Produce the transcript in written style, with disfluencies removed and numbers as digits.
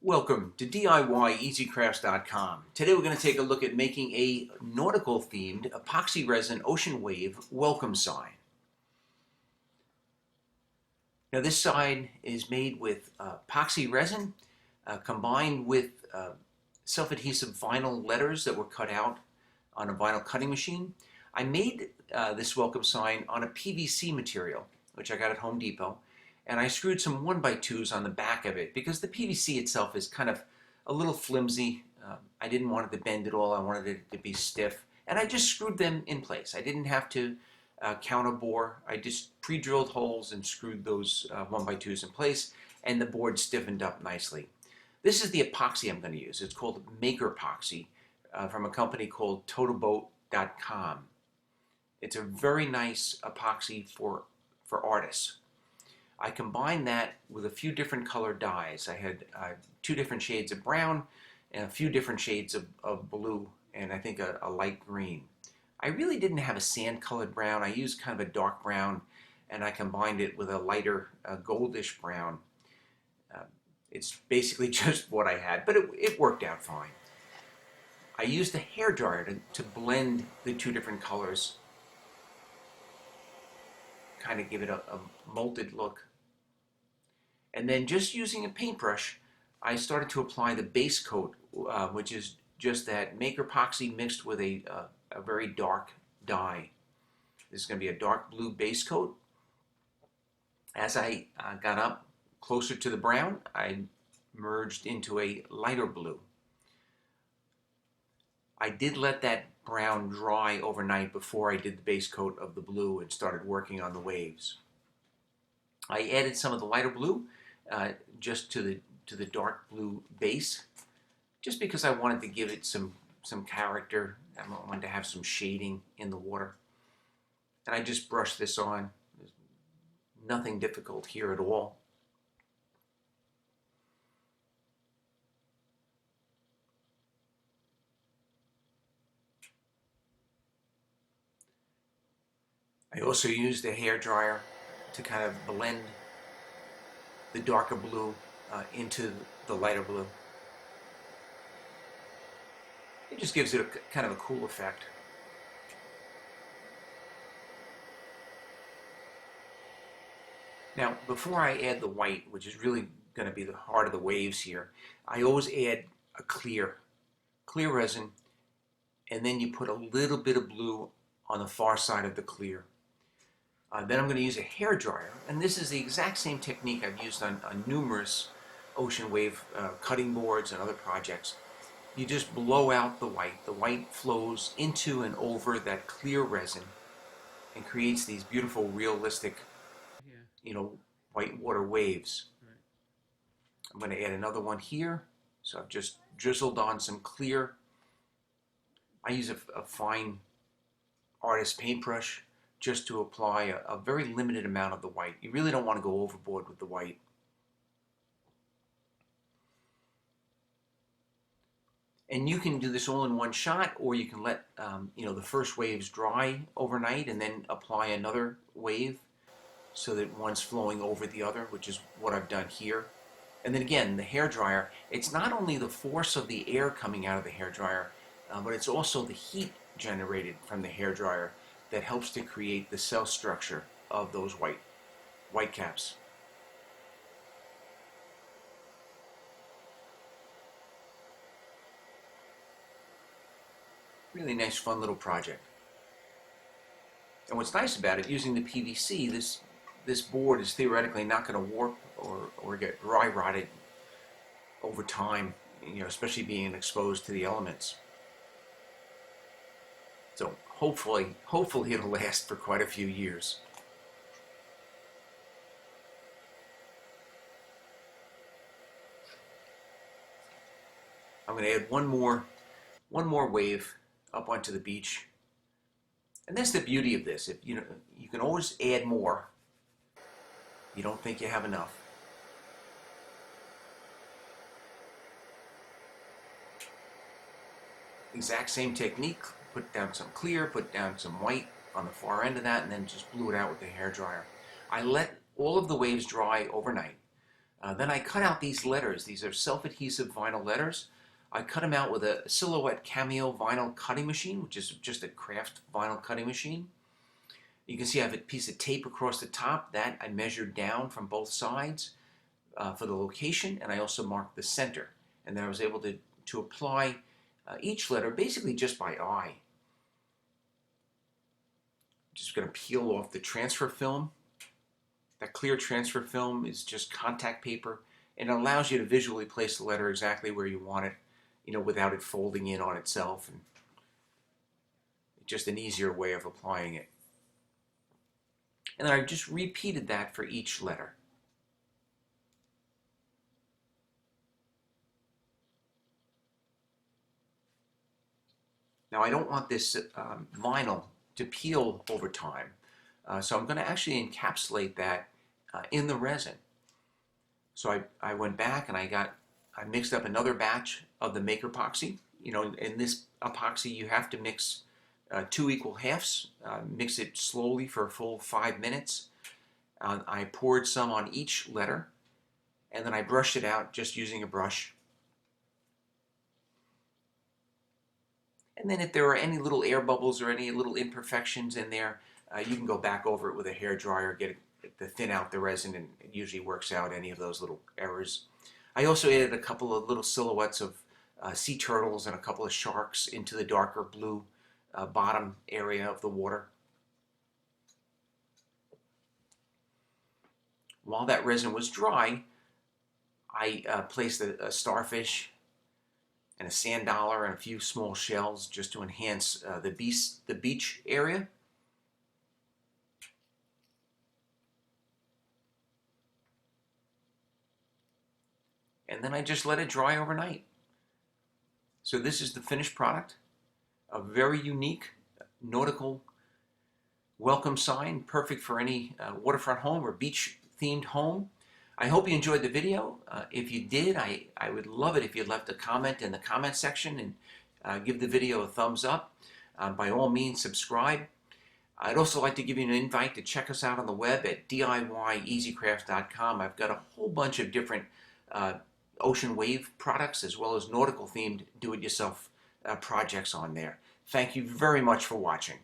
Welcome to DIYEasyCrafts.com. Today we're going to take a look at making a nautical themed epoxy resin ocean wave welcome sign. Now this sign is made with epoxy resin combined with self-adhesive vinyl letters that were cut out on a vinyl cutting machine. I made this welcome sign on a PVC material, which I got at Home Depot. And I screwed some 1x2s on the back of it because the PVC itself is kind of a little flimsy. I didn't want it to bend at all. I wanted it to be stiff. And I just screwed them in place. I didn't have to counterbore. I just pre-drilled holes and screwed those 1x2s in place, and the board stiffened up nicely. This is the epoxy I'm going to use. It's called Makerpoxy from a company called totoboat.com. It's a very nice epoxy for artists. I combined that with a few different colored dyes. I had 2 different shades of brown and a few different shades of blue, and I think a light green. I really didn't have a sand colored brown. I used kind of a dark brown, and I combined it with a lighter goldish brown. It's basically just what I had, but it worked out fine. I used a hairdryer to blend the 2 different colors, kind of give it a molded look. And then just using a paintbrush, I started to apply the base coat, which is just that Makerpoxy mixed with a very dark dye. This is going to be a dark blue base coat. As I got up closer to the brown, I merged into a lighter blue. I did let that brown dry overnight before I did the base coat of the blue and started working on the waves. I added some of the lighter blue just to the dark blue base, just because I wanted to give it some character. I wanted to have some shading in the water. And I just brushed this on. There's nothing difficult here at all. I also used a hairdryer to kind of blend the darker blue into the lighter blue. It just gives it a kind of a cool effect. Now, before I add the white, which is really going to be the heart of the waves here, I always add a clear resin, and then you put a little bit of blue on the far side of the clear. Then I'm going to use a hairdryer, and this is the exact same technique I've used on numerous ocean wave cutting boards and other projects. You just blow out the white. The white flows into and over that clear resin and creates these beautiful, realistic, white water waves. I'm going to add another one here. So I've just drizzled on some clear. I use a fine artist paintbrush just to apply a very limited amount of the white. You really don't want to go overboard with the white. And you can do this all in one shot, or you can let the first waves dry overnight and then apply another wave so that one's flowing over the other, which is what I've done here. And then again, the hairdryer, it's not only the force of the air coming out of the hairdryer, but it's also the heat generated from the hairdryer that helps to create the cell structure of those white caps. Really nice, fun little project. And what's nice about it, using the PVC, this board is theoretically not going to warp or get dry rotted over time, especially being exposed to the elements. So hopefully it'll last for quite a few years. I'm going to add one more wave up onto the beach. And that's the beauty of this. If you can always add more. You don't think you have enough. Exact same technique. Put down some clear, put down some white on the far end of that, and then just blew it out with the hairdryer. I let all of the waves dry overnight. Then I cut out these letters. These are self-adhesive vinyl letters. I cut them out with a Silhouette Cameo vinyl cutting machine, which is just a craft vinyl cutting machine. You can see I have a piece of tape across the top. That I measured down from both sides for the location, and I also marked the center. And then I was able to apply each letter basically just by eye. Just going to peel off the transfer film. That clear transfer film is just contact paper, and it allows you to visually place the letter exactly where you want it, without it folding in on itself, and just an easier way of applying it. And then I just repeated that for each letter. Now I don't want this vinyl to peel over time, so I'm going to actually encapsulate that in the resin. So I went back and I mixed up another batch of the Makerpoxy. In this epoxy you have to mix 2 equal halves. Mix it slowly for a full 5 minutes. I poured some on each letter, and then I brushed it out just using a brush. And then if there are any little air bubbles or any little imperfections in there, you can go back over it with a hairdryer, get it to thin out the resin, and it usually works out any of those little errors. I also added a couple of little silhouettes of sea turtles and a couple of sharks into the darker blue bottom area of the water. While that resin was dry, I placed a starfish and a sand dollar and a few small shells just to enhance the beach area. And then I just let it dry overnight. So this is the finished product. A very unique nautical welcome sign, perfect for any waterfront home or beach themed home. I hope you enjoyed the video. If you did, I would love it if you left a comment in the comment section and give the video a thumbs up. By all means, subscribe. I'd also like to give you an invite to check us out on the web at DIYeasycrafts.com. I've got a whole bunch of different ocean wave products as well as nautical themed do-it-yourself projects on there. Thank you very much for watching.